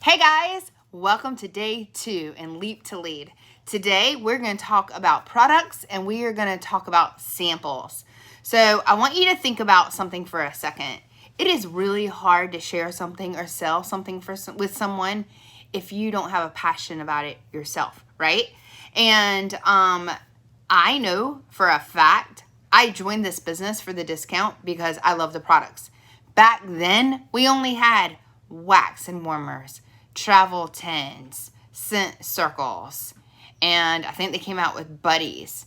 Hey guys, welcome to day 2 in Leap to Lead. Today we're going to talk about products and we are going to talk about samples. So I want you to think about something for a second. It is really hard to share something or sell something with someone if you don't have a passion about it yourself, right? And I know for a fact I joined this business for the discount because I love the products. Back then, we only had wax and warmers, travel tins, scent circles, and I think they came out with buddies.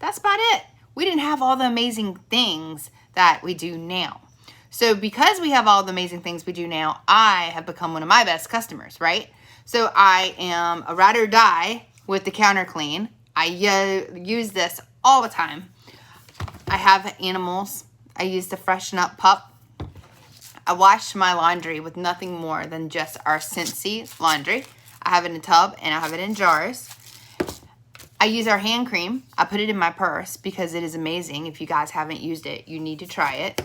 That's about it. We didn't have all the amazing things that we do now. So because we have all the amazing things we do now, I have become one of my best customers, right? So I am a ride or die with the counter clean. I use this all the time. I have animals. I use to freshen up pup. I wash my laundry with nothing more than just our Scentsy laundry. I have it in a tub and I have it in jars. I use our hand cream. I put it in my purse because it is amazing. If you guys haven't used it, you need to try it.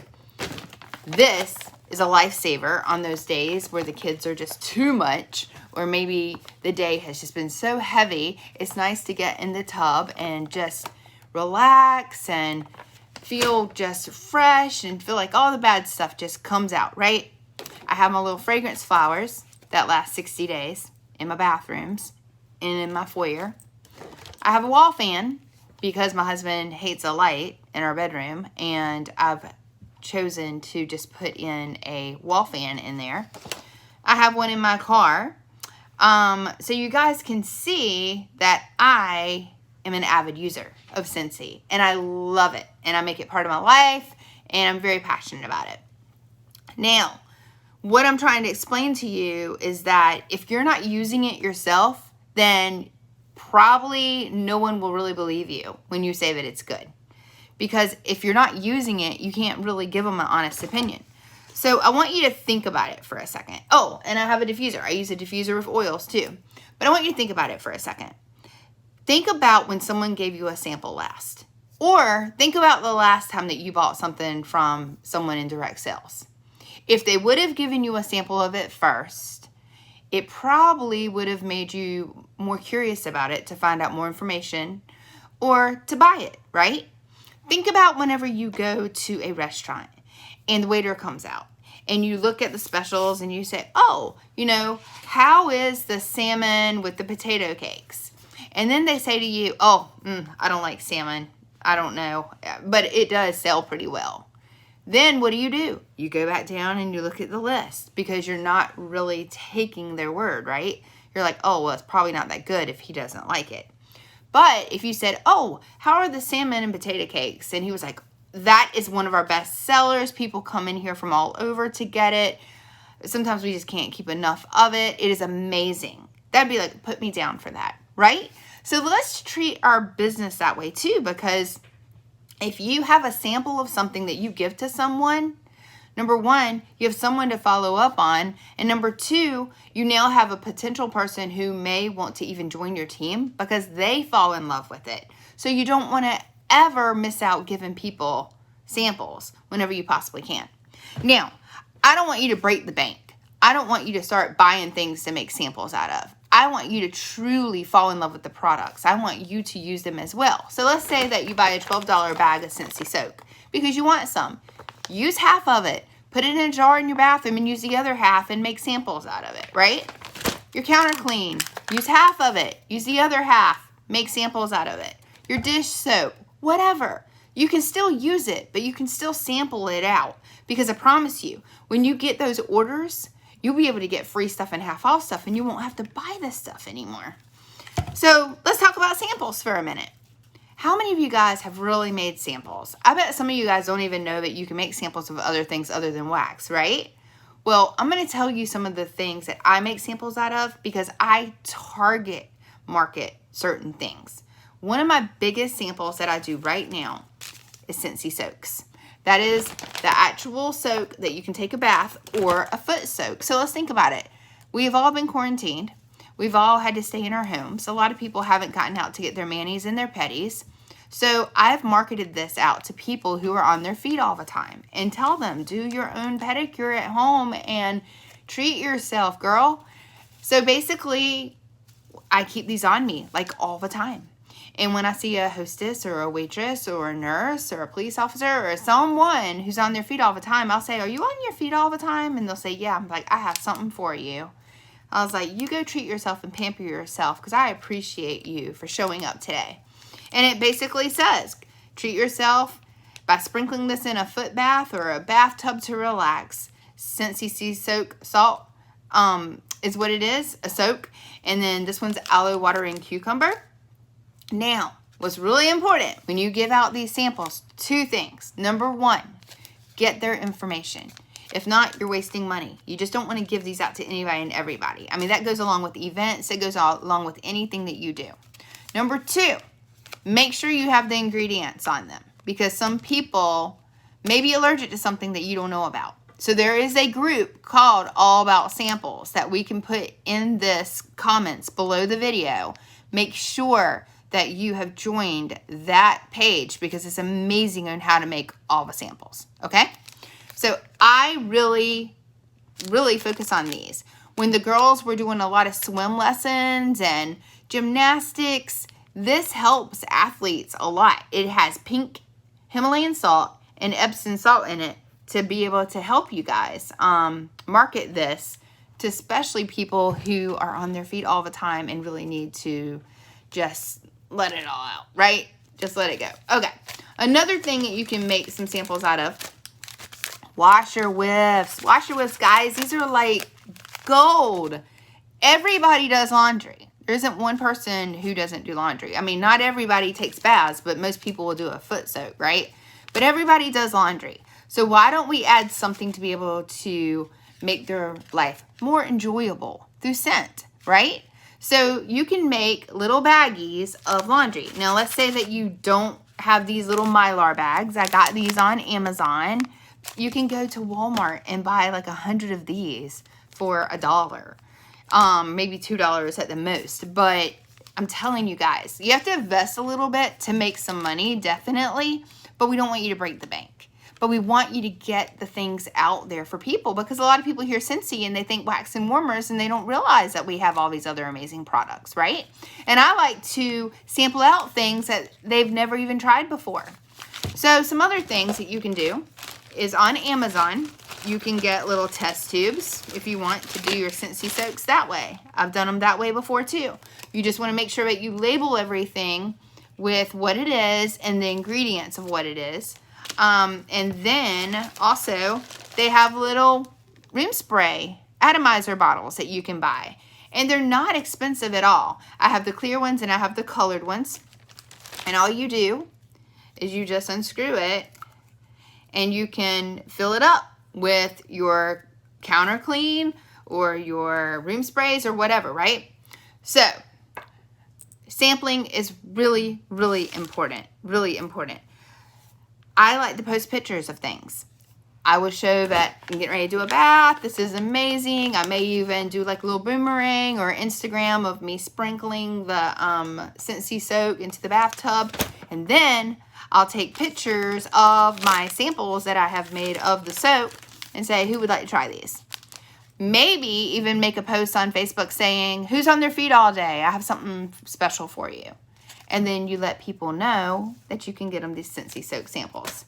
This is a lifesaver on those days where the kids are just too much, or maybe the day has just been so heavy. It's nice to get in the tub and just relax and feel just fresh and feel like all the bad stuff just comes out, right? I have my little fragrance flowers that last 60 days in my bathrooms and in my foyer. I have a wall fan because my husband hates a light in our bedroom, and I've chosen to just put in a wall fan in there. I have one in my car. So you guys can see that I am an avid user of Scentsy, and I love it, and I make it part of my life, and I'm very passionate about it. Now, what I'm trying to explain to you is that if you're not using it yourself, then probably no one will really believe you when you say that it's good. Because if you're not using it, you can't really give them an honest opinion. So I want you to think about it for a second. Oh, and I have a diffuser. I use a diffuser with oils too. But I want you to think about it for a second. Think about when someone gave you a sample last. Or think about the last time that you bought something from someone in direct sales. If they would have given you a sample of it first, it probably would have made you more curious about it to find out more information or to buy it, right? Think about whenever you go to a restaurant and the waiter comes out and you look at the specials and you say, oh, how is the salmon with the potato cakes? And then they say to you, oh, I don't like salmon. I don't know, but it does sell pretty well. Then what do? You go back down and you look at the list because you're not really taking their word, right? You're like, oh, well, it's probably not that good if he doesn't like it. But if you said, oh, how are the salmon and potato cakes? And he was like, that is one of our best sellers. People come in here from all over to get it. Sometimes we just can't keep enough of it. It is amazing. That'd be like, put me down for that, right? So let's treat our business that way too, because if you have a sample of something that you give to someone, number one, you have someone to follow up on. And number two, you now have a potential person who may want to even join your team because they fall in love with it. So you don't want to ever miss out giving people samples whenever you possibly can. Now, I don't want you to break the bank. I don't want you to start buying things to make samples out of. I want you to truly fall in love with the products. I want you to use them as well. So let's say that you buy a $12 bag of Scentsy soap because you want some. Use half of it. Put it in a jar in your bathroom and use the other half and make samples out of it, right? Your counter clean. Use half of it. Use the other half. Make samples out of it. Your dish soap. Whatever. You can still use it, but you can still sample it out. Because I promise you, when you get those orders, you'll be able to get free stuff and half off stuff, and you won't have to buy this stuff anymore. So let's talk about samples for a minute. How many of you guys have really made samples? I bet some of you guys don't even know that you can make samples of other things other than wax, right? Well, I'm going to tell you some of the things that I make samples out of because I target market certain things. One of my biggest samples that I do right now is Scentsy Soaks. That is the actual soak that you can take a bath or a foot soak. So let's think about it. We've all been quarantined. We've all had to stay in our homes. A lot of people haven't gotten out to get their manis and their petties. So I've marketed this out to people who are on their feet all the time and tell them, do your own pedicure at home and treat yourself, girl. So basically, I keep these on me like all the time. And when I see a hostess or a waitress or a nurse or a police officer or someone who's on their feet all the time, I'll say, "Are you on your feet all the time?" And they'll say, "Yeah." I'm like, "I have something for you." I was like, "You go treat yourself and pamper yourself because I appreciate you for showing up today." And it basically says, treat yourself by sprinkling this in a foot bath or a bathtub to relax. Scentsy Sea Soak Salt is what it is, a soak. And then this one's aloe water and cucumber. Now, what's really important when you give out these samples, 2 things. Number 1, get their information. If not, you're wasting money. You just don't want to give these out to anybody and everybody. I mean, that goes along with events. It goes along with anything that you do. Number 2, make sure you have the ingredients on them because some people may be allergic to something that you don't know about. So there is a group called All About Samples that we can put in this comments below the video. Make sure that you have joined that page because it's amazing on how to make all the samples, okay? So I really focus on these. When the girls were doing a lot of swim lessons and gymnastics, this helps athletes a lot. It has pink Himalayan salt and Epsom salt in it to be able to help you guys market this to especially people who are on their feet all the time and really need to just let it all out, right? Just let it go. Okay. Another thing that you can make some samples out of, washer whiffs. Washer whiffs, guys, these are like gold. Everybody does laundry. There isn't one person who doesn't do laundry. I mean, not everybody takes baths, but most people will do a foot soak, right? But everybody does laundry. So why don't we add something to be able to make their life more enjoyable through scent, right? So you can make little baggies of laundry. Now, let's say that you don't have these little Mylar bags. I got these on Amazon. You can go to Walmart and buy like 100 of these for $1. Maybe $2 at the most. But I'm telling you guys, you have to invest a little bit to make some money, definitely. But we don't want you to break the bank. But we want you to get the things out there for people because a lot of people hear Scentsy and they think wax and warmers and they don't realize that we have all these other amazing products, right? And I like to sample out things that they've never even tried before. So some other things that you can do is on Amazon, you can get little test tubes if you want to do your Scentsy soaks that way. I've done them that way before too. You just want to make sure that you label everything with what it is and the ingredients of what it is. And then also they have little room spray atomizer bottles that you can buy. And they're not expensive at all. I have the clear ones and I have the colored ones. And all you do is you just unscrew it and you can fill it up with your counter clean or your room sprays or whatever, right? So sampling is really, really important. Really important. I like to post pictures of things. I will show that I'm getting ready to do a bath. This is amazing. I may even do like a little boomerang or Instagram of me sprinkling the Scentsy soak into the bathtub. And then I'll take pictures of my samples that I have made of the soap and say, who would like to try these? Maybe even make a post on Facebook saying, who's on their feet all day? I have something special for you. And then you let people know that you can get them these Scentsy soak samples.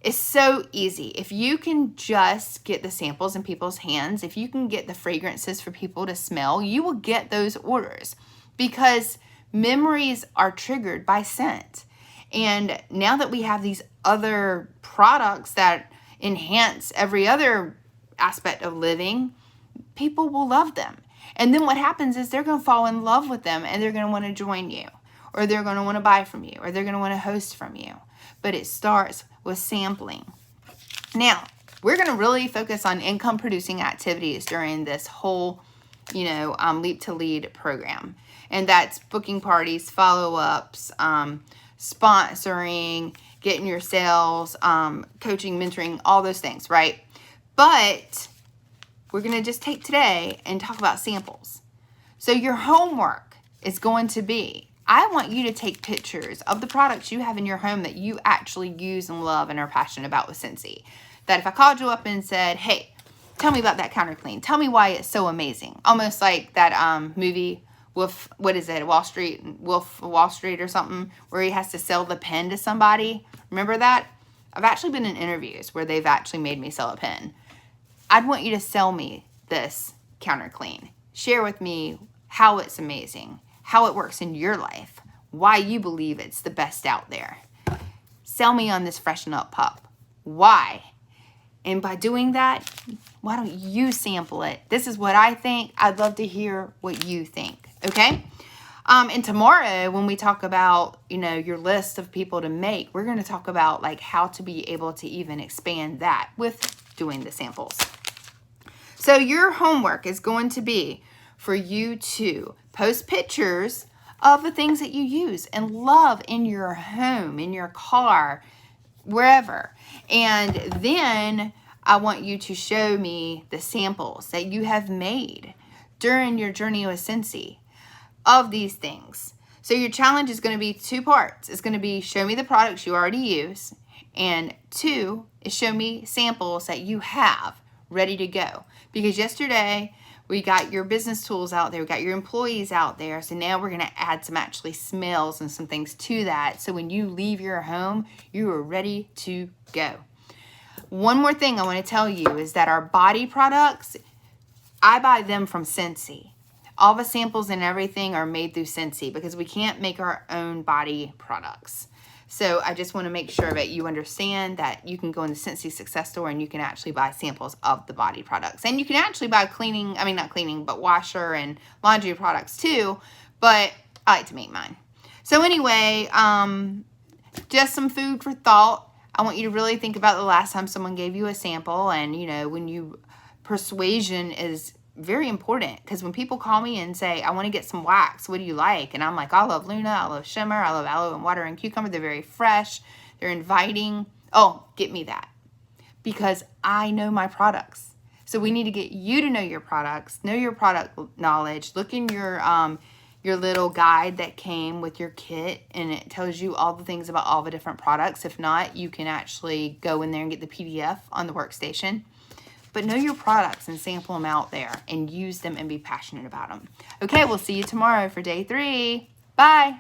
It's so easy. If you can just get the samples in people's hands, if you can get the fragrances for people to smell, you will get those orders because memories are triggered by scent. And now that we have these other products that enhance every other aspect of living, people will love them. And then what happens is they're going to fall in love with them and they're going to want to join you, or they're going to want to buy from you, or they're going to want to host from you. But it starts with sampling. Now, we're going to really focus on income producing activities during this whole, Leap to Lead program. And that's booking parties, follow-ups, sponsoring, getting your sales, coaching, mentoring, all those things, right? But we're going to just take today and talk about samples. So your homework is going to be, I want you to take pictures of the products you have in your home that you actually use and love and are passionate about with Scentsy. That if I called you up and said, hey, Tell me about that counter clean. Tell me why it's so amazing. Almost like that movie, Wolf, what is it, Wolf of Wall Street or something, where he has to sell the pen to somebody. Remember that? I've actually been in interviews where they've actually made me sell a pen. I'd want you to sell me this counter clean. Share with me how it's amazing, how it works in your life, why you believe it's the best out there. Sell me on this Freshen Up Pup. Why? And by doing that, why don't you sample it? This is what I think. I'd love to hear what you think, okay? And tomorrow, when we talk about, your list of people to make, we're going to talk about like how to be able to even expand that with doing the samples. So your homework is going to be for you to post pictures of the things that you use and love in your home, in your car, wherever. And then I want you to show me the samples that you have made during your journey with Scentsy of these things. So your challenge is going to be 2 parts. It's going to be show me the products you already use, and 2 is show me samples that you have ready to go. Because yesterday we got your business tools out there, we got your employees out there, so now we're going to add some actually smells and some things to that, so when you leave your home, you are ready to go. One more thing I want to tell you is that our body products, I buy them from Scentsy. All the samples and everything are made through Scentsy because we can't make our own body products. So I just want to make sure that you understand that you can go in the Scentsy Success Store and you can actually buy samples of the body products. And you can actually buy washer and laundry products too, but I like to make mine. So anyway, just some food for thought. I want you to really think about the last time someone gave you a sample, and persuasion is very important, because when people call me and say, I want to get some wax, what do you like? And I'm like, I love Luna, I love Shimmer, I love Aloe and Water and Cucumber. They're very fresh, they're inviting. Oh, get me that, because I know my products. So we need to get you to know your products, know your product knowledge. Look in your little guide that came with your kit, and it tells you all the things about all the different products. If not, you can actually go in there and get the PDF on the workstation. But know your products and sample them out there and use them and be passionate about them. Okay, we'll see you tomorrow for day 3. Bye.